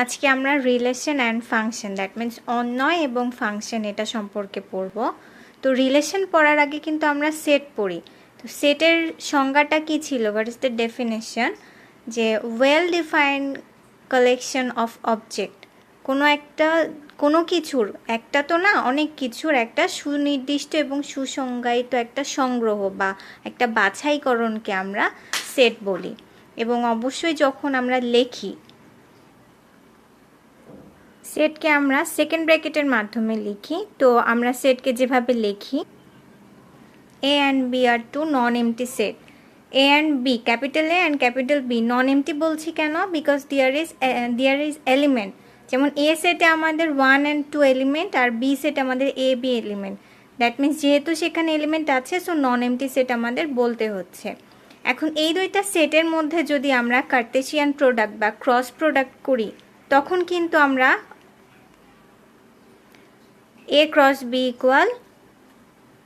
আজকে আমরা relation and function that means অন্বয় এবং ফাংশন এটা সম্পর্কে পড়ব। তো রিলেশন পড়ার আগে কিন্তু আমরা সেট পড়ি। তো সেটের সংজ্ঞাটা কি ছিল, হোয়াট ইজ দ্য ডেফিনেশন, যে well defined collection of object, কোনো কিছুর একটা তো না, অনেক কিছুর একটা সুনির্দিষ্ট এবং সুসংজ্ঞায়িত একটা সংগ্রহ বা একটা বাছাইকরণকে আমরা সেট বলি। এবং অবশ্যই যখন আমরা লিখি সেটকে আমরা সেকেন্ড ব্র্যাকেটের মাধ্যমে লিখি। তো আমরা সেটকে যেভাবে লিখি, A and B are two non-empty set. A and B, capital A and capital B non-empty বলছি কেন? Because there is element. যেমন A সেটে আমাদের 1 and 2 এলিমেন্ট আর B সেট আমাদের A B element. That means যেহেতু সেখানে এলিমেন্ট আছে, সো নন এমটি সেট আমাদের বলতে হচ্ছে। এখন এই দুইটা সেটের মধ্যে যদি আমরা কার্টেসিয়ান প্রোডাক্ট বা ক্রস প্রোডাক্ট করি, তখন কিন্তু আমরা A ক্রস B ইকুয়াল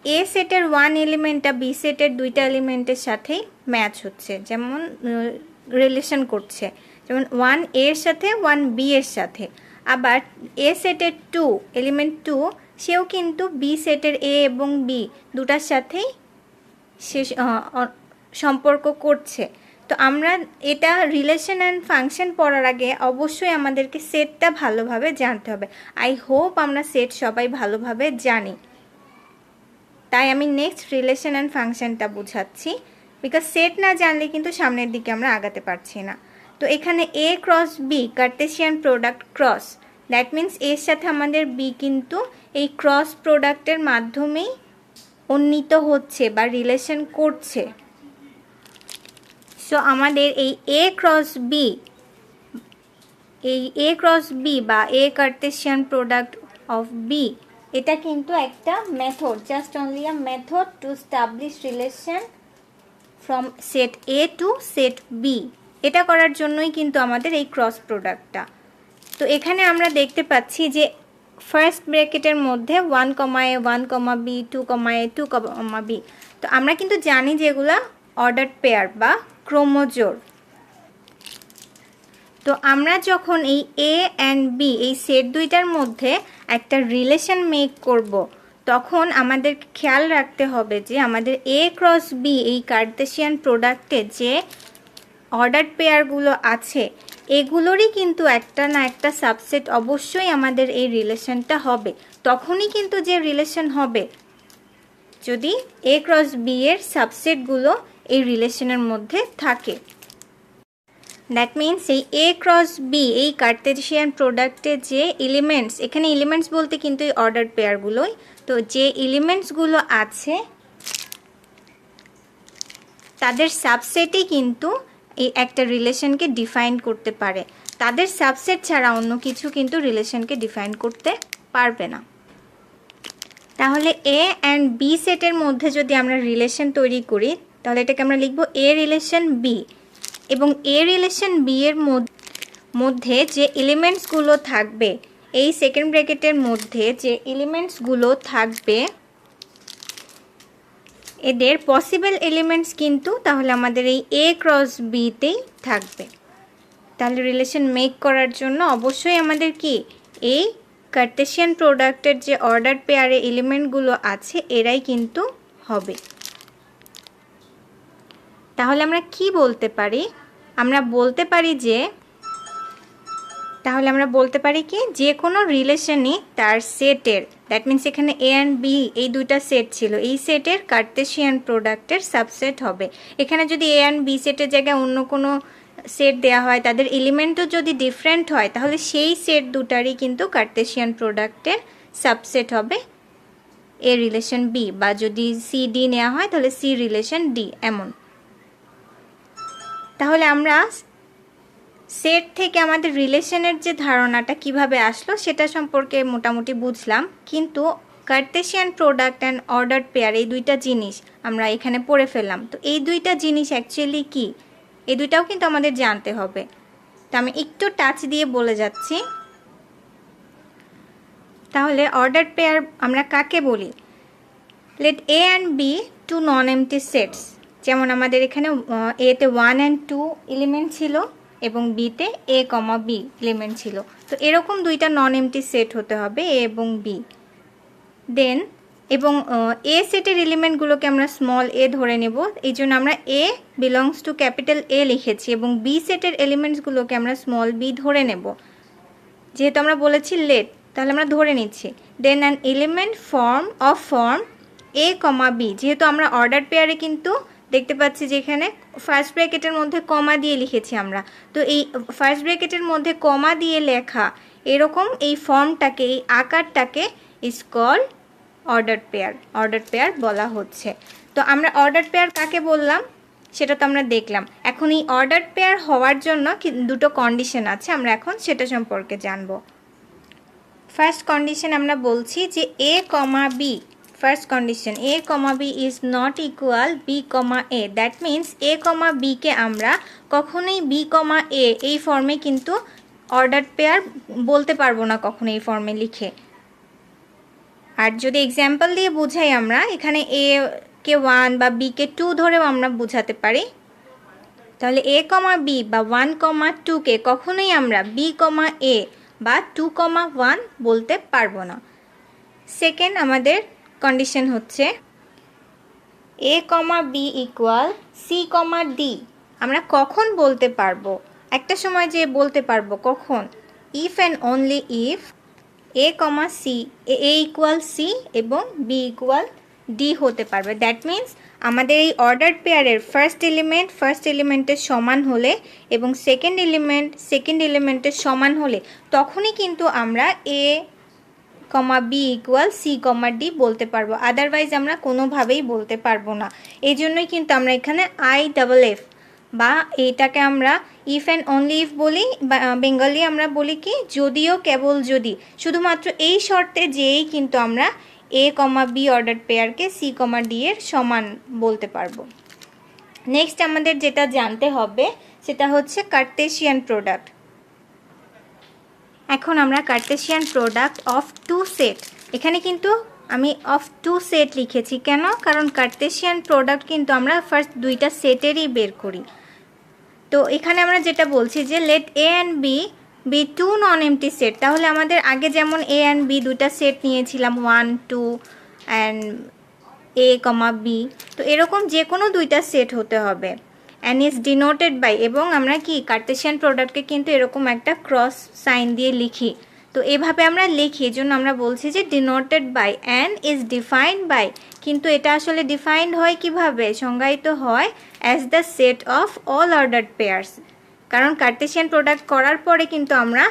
এ সেটের 1 এলিমেন্টটা বি সেটের দুইটা এলিমেন্টের সাথেই ম্যাচ হচ্ছে, যেমন রিলেশন করছে, যেমন 1 এর সাথে 1 বি এর সাথে। আবার এ সেটের 2 এলিমেন্ট 2 সেও কিন্তু বি সেটের এ এবং বি দুটার সাথেই সে সম্পর্ক করছে। তো আমরা এটা রিলেশন অ্যান্ড ফাংশন পড়ার আগে অবশ্যই আমাদেরকে সেটটা ভালোভাবে জানতে হবে। আই হোপ আমরা সেট সবাই ভালোভাবে জানি, তাই আমি নেক্সট রিলেশন অ্যান্ড ফাংশনটা বোঝাচ্ছি, বিকজ সেট না জানলে কিন্তু সামনের দিকে আমরা আগাতে পারছি না। তো এখানে a cross b Cartesian product cross, that means এর সাথে আমাদের বি কিন্তু এই ক্রস প্রোডাক্টের মাধ্যমেই উন্নীত হচ্ছে বা রিলেশন করছে। সো আমাদের এই এ ক্রস বি বা A Cartesian product of B, এটা কিন্তু একটা method, just only a method to establish relation from set A to set B. এটা করার জন্যই কিন্তু আমাদের এই ক্রস প্রোডাক্টটা। তো এখানে আমরা দেখতে পাচ্ছি যে ফার্স্ট ব্র্যাকেটের মধ্যে 1, A 1, B 2, A 2, B। তো আমরা কিন্তু জানি যে এগুলা অর্ডার পেয়ার বা ক্রোমোজোড়। তো আমরা যখন এই এ অ্যান্ড বি এই সেট দুইটার মধ্যে একটা রিলেশন মেক করব, তখন আমাদের খেয়াল রাখতে হবে যে আমাদের এ ক্রস বি এই কার্টেসিয়ান প্রোডাক্টে যে অর্ডার পেয়ারগুলো আছে, এগুলোরই কিন্তু একটা না একটা সাবসেট অবশ্যই আমাদের এই রিলেশনটা হবে। তখনই কিন্তু যে রিলেশন হবে যদি এ ক্রস বি এর সাবসেটগুলো এই রিলেশনের মধ্যে থাকে। দ্যাট মিন্স এই এ ক্রস বি এই কার্টেসিয়ান প্রোডাক্টের যে এলিমেন্টস, এখানে এলিমেন্টস বলতে কিন্তু এই অর্ডার পেয়ারগুলোই, তো যে এলিমেন্টসগুলো আছে তাদের সাবসেটই কিন্তু এই একটা রিলেশনকে ডিফাইন করতে পারে। তাদের সাবসেট ছাড়া অন্য কিছু কিন্তু রিলেশনকে ডিফাইন করতে পারবে না। তাহলে এ অ্যান্ড বি সেটের মধ্যে যদি আমরা রিলেশন তৈরি করি, তাহলে এটাকে আমরা লিখব এ রিলেশন বি। এবং এ রিলেশন বি এর মধ্যে যে এলিমেন্টসগুলো থাকবে, এই সেকেন্ড ব্র্যাকেটের মধ্যে যে এলিমেন্টসগুলো থাকবে, এদের পসিবল এলিমেন্টস কিন্তু তাহলে আমাদের এই এ ক্রস বিতেই থাকবে। তাহলে রিলেশন মেক করার জন্য অবশ্যই আমাদের কি এই কার্টেসিয়ান প্রোডাক্টের যে অর্ডার পেয়ারে এলিমেন্টগুলো আছে এরাই কিন্তু হবে। তাহলে আমরা কি বলতে পারি? আমরা বলতে পারি কি যে কোনো রিলেশনই তার সেটের, দ্যাট মিন্স এখানে এ অ্যান্ড বি এই দুইটা সেট ছিল, এই সেটের কার্টেসিয়ান প্রোডাক্টের সাবসেট হবে। এখানে যদি এ অ্যান্ড বি সেটের জায়গায় অন্য কোনো সেট দেওয়া হয়, তাদের এলিমেন্টও যদি ডিফারেন্ট হয়, তাহলে সেই সেট দুটারই কিন্তু কার্টেসিয়ান প্রোডাক্টের সাবসেট হবে এ রিলেশন বি, বা যদি সি ডি নেওয়া হয় তাহলে সি রিলেশন ডি, এমন। তাহলে আমরা সেট থেকে আমাদের রিলেশনের যে ধারণাটা কিভাবে আসলো সেটা সম্পর্কে মোটামুটি বুঝলাম, কিন্তু Cartesian product and order pair এই দুইটা জিনিস আমরা এখানে পড়ে ফেললাম। তো এই দুইটা জিনিস অ্যাকচুয়ালি কি, এই দুইটাও কিন্তু আমাদের জানতে হবে। তো আমি একটু টাচ দিয়ে বলে যাচ্ছি। তাহলে অর্ডার পেয়ার আমরা কাকে বলি? Let A and B two non empty sets. যেমন আমাদের এখানে এতে 1 and 2 এলিমেন্ট ছিল এবং বিতে এ কমা বি এলিমেন্ট ছিল। তো এরকম দুইটা নন এমটি সেট হতে হবে এ এবং বি। দেন এবং এ সেটের এলিমেন্টগুলোকে আমরা স্মল এ ধরে নেব, এই জন্য আমরা এ বিলংস টু ক্যাপিটাল এ লিখেছি, এবং বি সেটের এলিমেন্টসগুলোকে আমরা স্মল বি ধরে নেব, যেহেতু আমরা বলেছি লেট, তাহলে আমরা ধরে নিচ্ছি। Then an element form a comma b, যেহেতু আমরা অর্ডার পেয়ারে কিন্তু দেখতে পাচ্ছি যে এখানে ফার্স্ট ব্র্যাকেটের মধ্যে কমা দিয়ে লিখেছি আমরা, তো এই ফার্স্ট ব্র্যাকেটের মধ্যে কমা দিয়ে লেখা এরকম এই ফর্মটাকে, এই আকারটাকে ইজ কল্ড অর্ডার পেয়ার বলা হচ্ছে। তো আমরা অর্ডার পেয়ার কাকে বললাম সেটা তো আমরা দেখলাম। এখন এই অর্ডার পেয়ার হওয়ার জন্য দুটো কন্ডিশন আছে, আমরা এখন সেটা সম্পর্কে জানব। ফার্স্ট কন্ডিশন আমরা বলছি যে a comma b, first condition a comma b is not equal b comma a, that means a comma বিকে আমরা কখনোই বি কমা এ এই ফর্মে কিন্তু অর্ডার পেয়ার বলতে পারবো না কখনো এই ফর্মে লিখে। আর যদি এক্সাম্পল দিয়ে বুঝাই, আমরা এখানে এ কে 1 বা বি কে 2 ধরেও আমরা বোঝাতে পারি, তাহলে এ কমা বি বা 1 কমা 2কে কখনোই আমরা বি কমা এ বা 2 কমা 1 বলতে পারবো না। সেকেন্ড আমাদের কন্ডিশন হচ্ছে এ comma B equal c comma D, আমরা কখন বলতে পারবো, একটা সময় যে বলতে পারবো, কখন, if and only if A comma C, A equal C এবং বি ইকুয়াল ডি হতে পারবে। দ্যাট মিন্স আমাদের এই অর্ডার পেয়ারের ফার্স্ট এলিমেন্টের সমান হলে এবং সেকেন্ড এলিমেন্টের সমান হলে তখনই কিন্তু আমরা এ comma B equal c comma D বলতে পারবো, আদারওয়াইজ আমরা কোনোভাবেই বলতে পারবো না। এই জন্যই কিন্তু আমরা এখানে IFF বা এটাকে আমরা ইফ অ্যান্ড অনলি ইফ বলি, বেঙ্গলি আমরা বলি কি যদিও কেবল যদি, শুধুমাত্র এই শর্তে যেই কিন্তু আমরা এ comma B order পেয়ারকে c comma D এর সমান বলতে পারবো। নেক্সট আমাদের যেটা জানতে হবে সেটা হচ্ছে কার্টেসিয়ান প্রোডাক্ট। এখন আমরা Cartesian product of two set, এখানে কিন্তু আমি অফ টু সেট লিখেছি কেন, কারণ কার্টেসিয়ান প্রোডাক্ট কিন্তু আমরা ফার্স্ট দুইটা সেটেরই বের করি। তো এখানে আমরা যেটা বলছি যে let A and B two non empty set, তাহলে আমাদের আগে যেমন এ অ্যান্ড বি দুইটা সেট নিয়েছিলাম 1 2 অ্যান্ড এ কমা বি, তো এরকম যে কোনো দুইটা সেট হতে হবে অ্যান্ড ইজ ডিনোটেড বাই, এবং আমরা কি কার্টেসিয়ান প্রোডাক্টকে কিন্তু এরকম একটা ক্রস সাইন দিয়ে লিখি, তো এভাবে আমরা লিখি, এই জন্য আমরা বলছি যে denoted by and is defined by, কিন্তু এটা আসলে ডিফাইন্ড হয় কিভাবে, সংজ্ঞায়িত হয় as the set of all ordered pairs, কারণ কার্টেসিয়ান প্রোডাক্ট করার পরে কিন্তু আমরা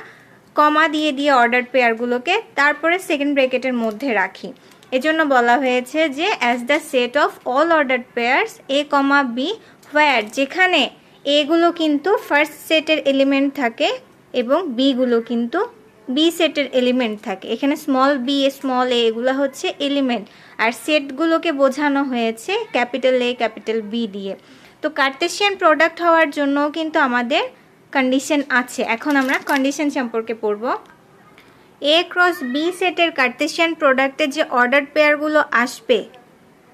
কমা দিয়ে অর্ডার পেয়ারগুলোকে তারপরে সেকেন্ড ব্র্যাকেটের মধ্যে রাখি, এজন্য বলা হয়েছে যে as the set of all ordered pairs a comma b, where যেখানে এগুলো কিন্তু ফার্স্ট সেটের এলিমেন্ট থাকে এবং বিগুলো কিন্তু বি সেটের এলিমেন্ট থাকে, এখানে স্মল বি স্মল এ এগুলো হচ্ছে এলিমেন্ট, আর সেটগুলোকে বোঝানো হয়েছে ক্যাপিটাল এ ক্যাপিটাল বি দিয়ে। তো কার্টেসিয়ান প্রোডাক্ট হওয়ার জন্য কিন্তু আমাদের কন্ডিশন আছে, এখন আমরা কন্ডিশন সম্পর্কে পড়ব। এ ক্রস বি সেটের কার্টেসিয়ান প্রোডাক্টের যে অর্ডার পেয়ারগুলো আসবে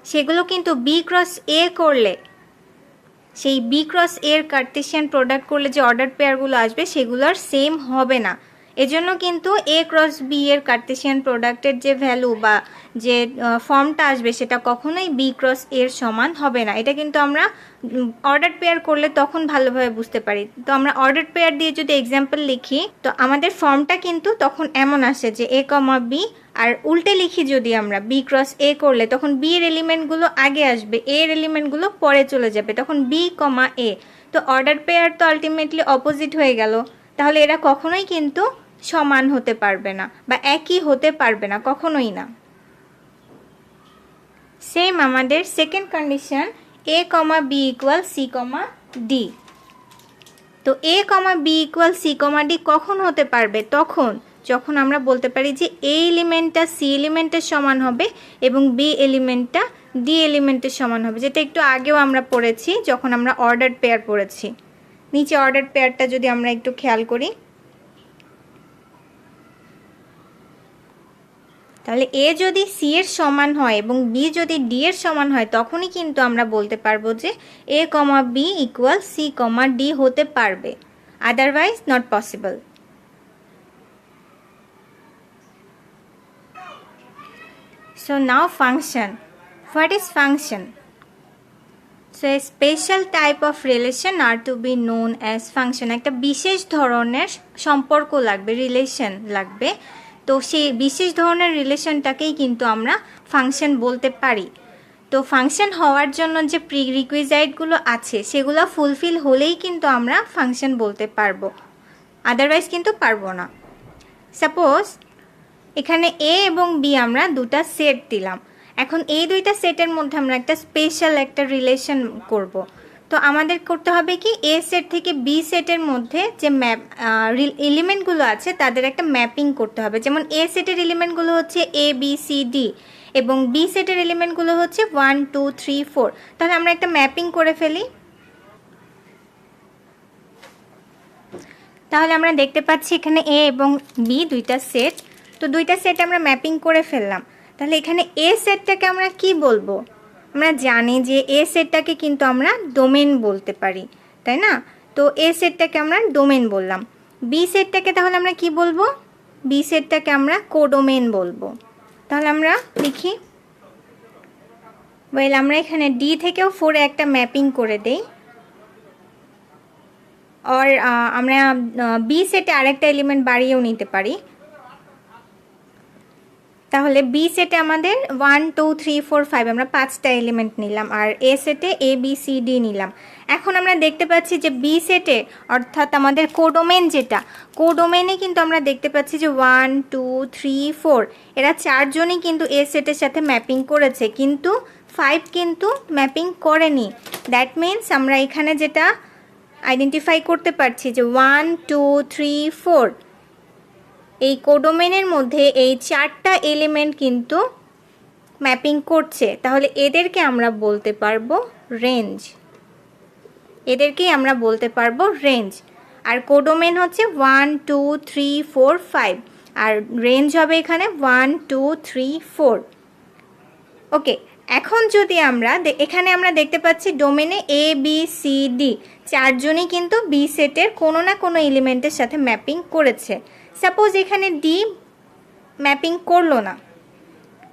সেগুলো কিন্তু বি ক্রস এ করলে, সেই বি ক্রস এর কার্টেসিয়ান প্রোডাক্ট করলে যে অর্ডার পেয়ারগুলো আসবে সেগুলোর সেম হবে না, এজন্য কিন্তু এ ক্রস বি এর কার্টেসিয়ান প্রোডাক্টের যে ভ্যালু বা যে ফর্মটা আসবে সেটা কখনোই বি ক্রস এর সমান হবে না, এটা কিন্তু আমরা অর্ডার পেয়ার করলে তখন ভালোভাবে বুঝতে পারি। তো আমরা অর্ডার পেয়ার দিয়ে যদি এক্সাম্পল লিখি তো আমাদের ফর্মটা কিন্তু তখন এমন আসে যে এ কমা বি, আর উল্টে লিখি যদি আমরা বি ক্রস এ করলে তখন বি এর এলিমেন্টগুলো আগে আসবে, এ এর এলিমেন্টগুলো পরে চলে যাবে, তখন বি কমা এ, তো অর্ডার পেয়ার তো আলটিমেটলি অপোজিট হয়ে গেল, তাহলে এরা কখনোই কিন্তু সমান হতে পারবে না বা একই হতে পারবে না, কখনোই না। সেম আমাদের second condition a comma B equal c comma D, তো এ comma B equal c comma D কখন হতে পারবে, তখন যখন আমরা বলতে পারি যে এ এলিমেন্টটা সি এলিমেন্টের সমান হবে এবং বি এলিমেন্টটা ডি এলিমেন্টের সমান হবে, যেটা একটু আগেও আমরা পড়েছি যখন আমরা অর্ডার পেয়ার পড়েছি। নিচে অর্ডার পেয়ারটা যদি আমরা একটু খেয়াল করি, তাহলে এ যদি সি এর সমান হয় এবং বি যদি ডি এর সমান হয় তখনই কিন্তু আমরা বলতে পারবো যে a comma B equal c comma D হতে পারবে, otherwise not possible. So now function. What is function? So a special type of relation are to be known as function. একটা বিশেষ ধরনের সম্পর্ক লাগবে, রিলেশন লাগবে। তো সেই বিশেষ ধরনের রিলেশনটাকেই কিন্তু আমরা ফাংশন বলতে পারি। তো ফাংশন হওয়ার জন্য যে প্রিরিকুইজাইটগুলো আছে সেগুলো ফুলফিল হলেই কিন্তু আমরা ফাংশন বলতে পারবো, আদারওয়াইজ কিন্তু পারবো না। সাপোজ এখানে এ এবং বি আমরা দুটা সেট দিলাম, এখন এই দুইটা সেটের মধ্যে আমরা একটা স্পেশাল একটা রিলেশন করব। তো আমাদের করতে হবে কি, এ সেট থেকে বি সেটের মধ্যে যে এলিমেন্টগুলো আছে তাদের একটা ম্যাপিং করতে হবে। যেমন এ সেটের এলিমেন্টগুলো হচ্ছে এ বি সি ডি এবং বি সেটের এলিমেন্টগুলো হচ্ছে 1 2 3 4। তাহলে আমরা একটা ম্যাপিং করে ফেলি। তাহলে আমরা দেখতে পাচ্ছি এখানে এ এবং বি দুইটা সেট, তো দুইটা সেট আমরা ম্যাপিং করে ফেললাম। তাহলে এখানে এ সেটটাকে আমরা কি বলবো? আমরা জানি যে এ সেটটাকে কিন্তু আমরা ডোমেন বলতে পারি, তাই না? তো এ সেটটাকে আমরা ডোমেন বললাম। বি সেটটাকে তাহলে আমরা কি বলবো? বি সেটটাকে আমরা কোডোমেন বলবো। তাহলে আমরা লিখি, ওয়েল আমরা এখানে ডি থেকেও 4 একটা ম্যাপিং করে দেই। আর আমরা বি সেটে আরেকটা এলিমেন্ট বাড়িয়েও নিতে পারি। তাহলে বি সেটে আমাদের 1 2 3 4 5 আমরা 5টা এলিমেন্ট নিলাম, আর এ সেটে এ বি সি ডি নিলাম। এখন আমরা দেখতে পাচ্ছি যে বি সেটে অর্থাৎ আমাদের কোডোমেন যেটা, কোডোমেনে কিন্তু আমরা দেখতে পাচ্ছি যে 1 2 3 4 এরা চারজনই কিন্তু এ সেটের সাথে ম্যাপিং করেছে, কিন্তু 5 কিন্তু ম্যাপিং করেনি। দ্যাট মিনস আমরা এখানে যেটা আইডেন্টিফাই করতে পারছি যে 1 2 3 4 এই কোডোমেনের মধ্যে এই 4টা এলিমেন্ট কিন্তু ম্যাপিং করছে। তাহলে এদেরকে আমরা বলতে পারবো রেঞ্জ, এদেরকেই আমরা বলতে পারবো রেঞ্জ। আর কোডোমেন হচ্ছে 1 2 3 4 5 আর রেঞ্জ হবে এখানে 1 2 3 4। ওকে, এখন যদি আমরা এখানে আমরা দেখতে পাচ্ছি ডোমেনে এ বি সি ডি চারজনই কিন্তু বি সেটের কোনো না কোনো এলিমেন্টের সাথে ম্যাপিং করেছে। সাপোজ এখানে ডি ম্যাপিং করলো না,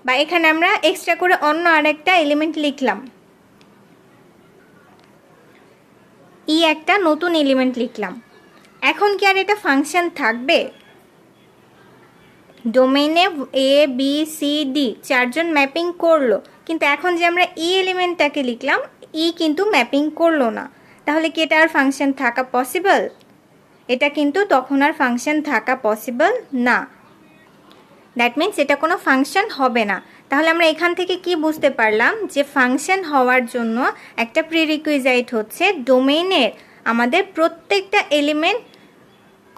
বা এখানে আমরা এক্সট্রা করে অন্য আরেকটা এলিমেন্ট লিখলাম, ই একটা নতুন এলিমেন্ট লিখলাম, এখন কি আর এটা ফাংশন থাকবে? ডোমেনে এ বি সি ডি চারজন ম্যাপিং করলো, কিন্তু এখন যে আমরা ই এলিমেন্টটাকে লিখলাম ই কিন্তু ম্যাপিং করলো না, তাহলে কি এটা আর ফাংশন থাকা পসিবল? এটা কিন্তু তখন আর ফাংশন থাকা পসিবল না। দ্যাট মিনস এটা কোনো ফাংশন হবে না। তাহলে আমরা এখান থেকে কি বুঝতে পারলাম যে ফাংশন হওয়ার জন্য একটা প্রিরিকুইজাইট হচ্ছে ডোমেইনের আমাদের প্রত্যেকটা এলিমেন্ট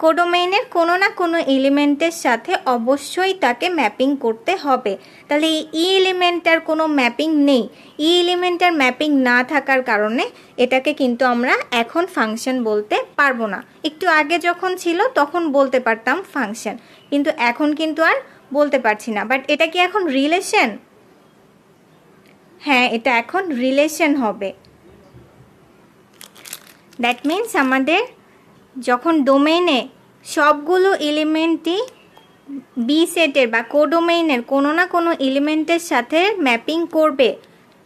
কোডোমেইনের কোনো না কোনো এলিমেন্টের সাথে অবশ্যই তাকে ম্যাপিং করতে হবে। তাহলে এই ই এলিমেন্টটার কোনো ম্যাপিং নেই, ই এলিমেন্টটার ম্যাপিং না থাকার কারণে এটাকে কিন্তু আমরা এখন ফাংশন বলতে পারবো না। একটু আগে যখন ছিল তখন বলতে পারতাম ফাংশন, কিন্তু এখন কিন্তু আর বলতে পারছি না। বাট এটা কি এখন রিলেশন? হ্যাঁ, এটা এখন রিলেশন হবে। দ্যাট মিনস আমাদের যখন ডোমেইনে সবগুলো এলিমেন্টই বি সেটের বা কোডোমেইনের কোনো না কোনো এলিমেন্টের সাথে ম্যাপিং করবে,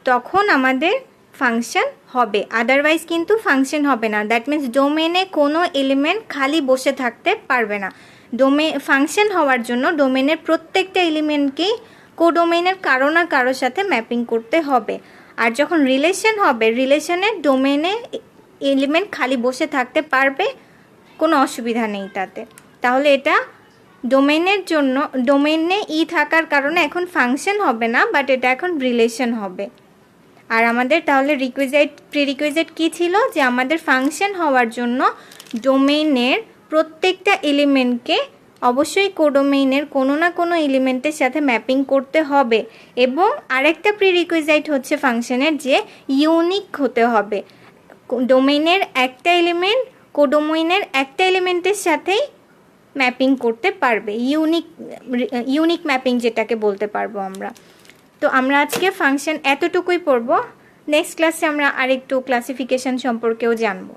তখন আমাদের ফাংশন হবে, আদারওয়াইজ কিন্তু ফাংশন হবে না। দ্যাট মিনস ডোমেইনে কোনো এলিমেন্ট খালি বসে থাকতে পারবে না। ফাংশন হওয়ার জন্য ডোমেইনের প্রত্যেকটা এলিমেন্টকেই কোডোমেইনের কারো না কারোর সাথে ম্যাপিং করতে হবে। আর যখন রিলেশন হবে, রিলেশনের ডোমেইনে এলিমেন্ট খালি বসে থাকতে পারবে, কোনো অসুবিধা নেই তাতে। তাহলে এটা ডোমেইনের জন্য ডোমেইনে ই থাকার কারণে এখন ফাংশন হবে না, বাট এটা এখন রিলেশন হবে। আর আমাদের তাহলে প্রিরিকুইজাইট কী ছিল? যে আমাদের ফাংশন হওয়ার জন্য ডোমেইনের প্রত্যেকটা এলিমেন্টকে অবশ্যই কোডোমেইনের কোনো না কোনো এলিমেন্টের সাথে ম্যাপিং করতে হবে, এবং আরেকটা প্রিরিকুইজাইট হচ্ছে ফাংশনের যে ইউনিক হতে হবে। ডোমেইনের একটা এলিমেন্ট কোডোমেইনের একটা এলিমেন্টের সাথেই ম্যাপিং করতে পারবে, ইউনিক ম্যাপিং যেটাকে বলতে পারবো আমরা। তো আমরা আজকে ফাংশন এতটুকুই পড়ব। নেক্সট ক্লাসে আমরা আরেকটু ক্লাসিফিকেশন সম্পর্কেও জানবো।